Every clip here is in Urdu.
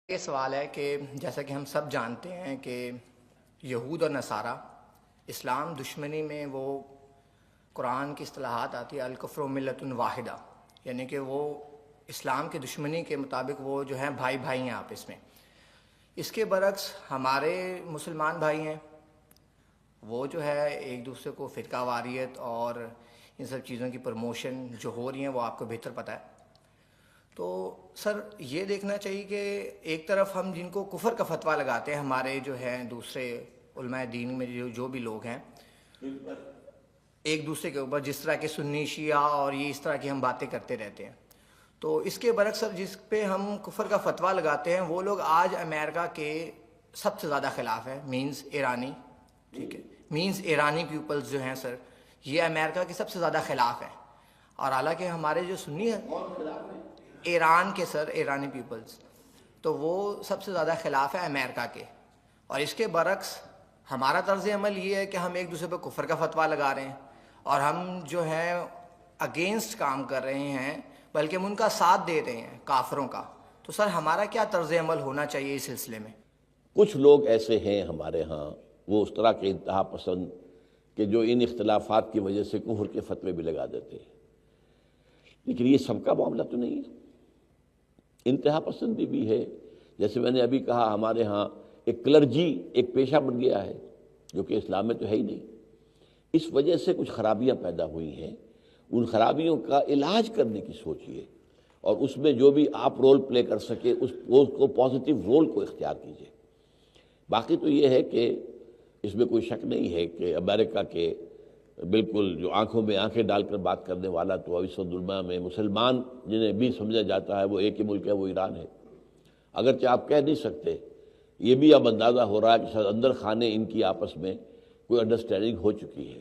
یہ سوال ہے کہ جیسا کہ ہم سب جانتے ہیں کہ یہود اور نصارہ اسلام دشمنی میں وہ قرآن کی اصطلاحات آتی ہے الکفر ملت واحدہ، یعنی کہ وہ اسلام کے دشمنی کے مطابق وہ جو ہیں بھائی بھائی ہیں آپس میں۔ اس کے برعکس ہمارے مسلمان بھائی ہیں، وہ جو ہے ایک دوسرے کو فرقہ واریت اور ان سب چیزوں کی پروموشن جو ہو رہی ہیں وہ آپ کو بہتر پتہ ہے۔ تو سر یہ دیکھنا چاہیے کہ ایک طرف ہم جن کو کفر کا فتویٰ لگاتے ہیں، ہمارے جو ہیں دوسرے علماء دین میں جو بھی لوگ ہیں ایک دوسرے کے اوپر، جس طرح کے سنی شیعہ اور یہ اس طرح کی ہم باتیں کرتے رہتے ہیں، تو اس کے برعکس سر جس پہ ہم کفر کا فتویٰ لگاتے ہیں وہ لوگ آج امریکہ کے سب سے زیادہ خلاف ہے، مینز ایرانی، ٹھیک ہے، مینز ایرانی پیپلز جو ہیں سر یہ امریکہ کے سب سے زیادہ خلاف ہیں۔ اور حالانکہ ہمارے جو سنی ہیں ایران کے سر، ایرانی پیپلز، تو وہ سب سے زیادہ خلاف ہے امریکہ کے، اور اس کے برعکس ہمارا طرز عمل یہ ہے کہ ہم ایک دوسرے پہ کفر کا فتویٰ لگا رہے ہیں اور ہم جو ہے اگینسٹ کام کر رہے ہیں، بلکہ ہم ان کا ساتھ دے رہے ہیں کافروں کا۔ تو سر ہمارا کیا طرز عمل ہونا چاہیے اس سلسلے میں؟ کچھ لوگ ایسے ہیں ہمارے ہاں، وہ اس طرح کے انتہا پسند کہ جو ان اختلافات کی وجہ سے کفر کے فتوے بھی لگا دیتے ہیں، لیکن یہ سب کا معاملہ تو نہیں ہے، انتہا پسندی بھی ہے۔ جیسے میں نے ابھی کہا، ہمارے ہاں ایک کلرجی ایک پیشہ بن گیا ہے جو کہ اسلام میں تو ہے ہی نہیں۔ اس وجہ سے کچھ خرابیاں پیدا ہوئی ہیں، ان خرابیوں کا علاج کرنے کی سوچیے، اور اس میں جو بھی آپ رول پلے کر سکے اس کو پازیٹیو رول کو اختیار کیجیے۔ باقی تو یہ ہے کہ اس میں کوئی شک نہیں ہے کہ امریکہ کے بالکل جو آنکھوں میں آنکھیں ڈال کر بات کرنے والا تو اب اس دنیا میں مسلمان جنہیں بھی سمجھا جاتا ہے وہ ایک ہی ملک ہے، وہ ایران ہے۔ اگرچہ آپ کہہ نہیں سکتے، یہ بھی اب اندازہ ہو رہا ہے کہ شاید اندر خانے ان کی آپس میں کوئی انڈرسٹینڈنگ ہو چکی ہے۔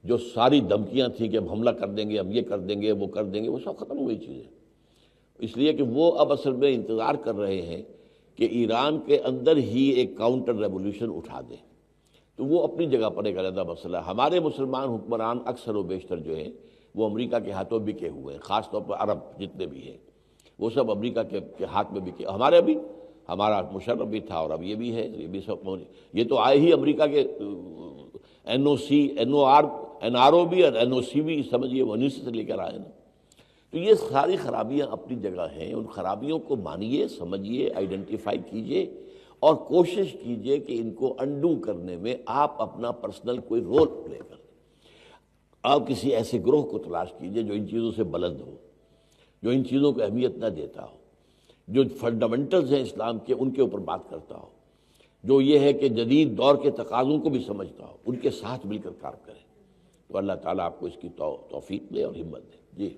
جو ساری دھمکیاں تھیں کہ ہم حملہ کر دیں گے، ہم یہ کر دیں گے، وہ کر دیں گے، وہ سب ختم ہوئی چیزیں، اس لیے کہ وہ اب اصل میں انتظار کر رہے ہیں کہ ایران کے اندر ہی ایک کاؤنٹر ریولوشن اٹھا دیں۔ تو وہ اپنی جگہ پر ایک علیحدہ مسئلہ ہے۔ ہمارے مسلمان حکمران اکثر و بیشتر جو ہیں وہ امریکہ کے ہاتھوں بکے ہوئے ہیں، خاص طور پر عرب جتنے بھی ہیں وہ سب امریکہ کے ہاتھ میں بکے۔ ہمارے بھی، ہمارا مشرف بھی تھا اور اب یہ بھی ہے، یہ بھی سب، یہ تو آئے ہی امریکہ کے این او سی، این آر او بھی اور این او سی بھی، سمجھیے وہ انہیں سے لے کر آئے نا۔ تو یہ ساری خرابیاں اپنی جگہ ہیں، ان خرابیوں کو مانیے، سمجھیے، آئیڈینٹیفائی کیجیے اور کوشش کیجیے کہ ان کو انڈو کرنے میں آپ اپنا پرسنل کوئی رول پلے کریں۔ آپ کسی ایسے گروہ کو تلاش کیجیے جو ان چیزوں سے بلند ہو، جو ان چیزوں کو اہمیت نہ دیتا ہو، جو فنڈامنٹلز ہیں اسلام کے ان کے اوپر بات کرتا ہو، جو یہ ہے کہ جدید دور کے تقاضوں کو بھی سمجھتا ہو، ان کے ساتھ مل کر کام کریں۔ تو اللہ تعالیٰ آپ کو اس کی توفیق دے اور ہمت دے۔ جی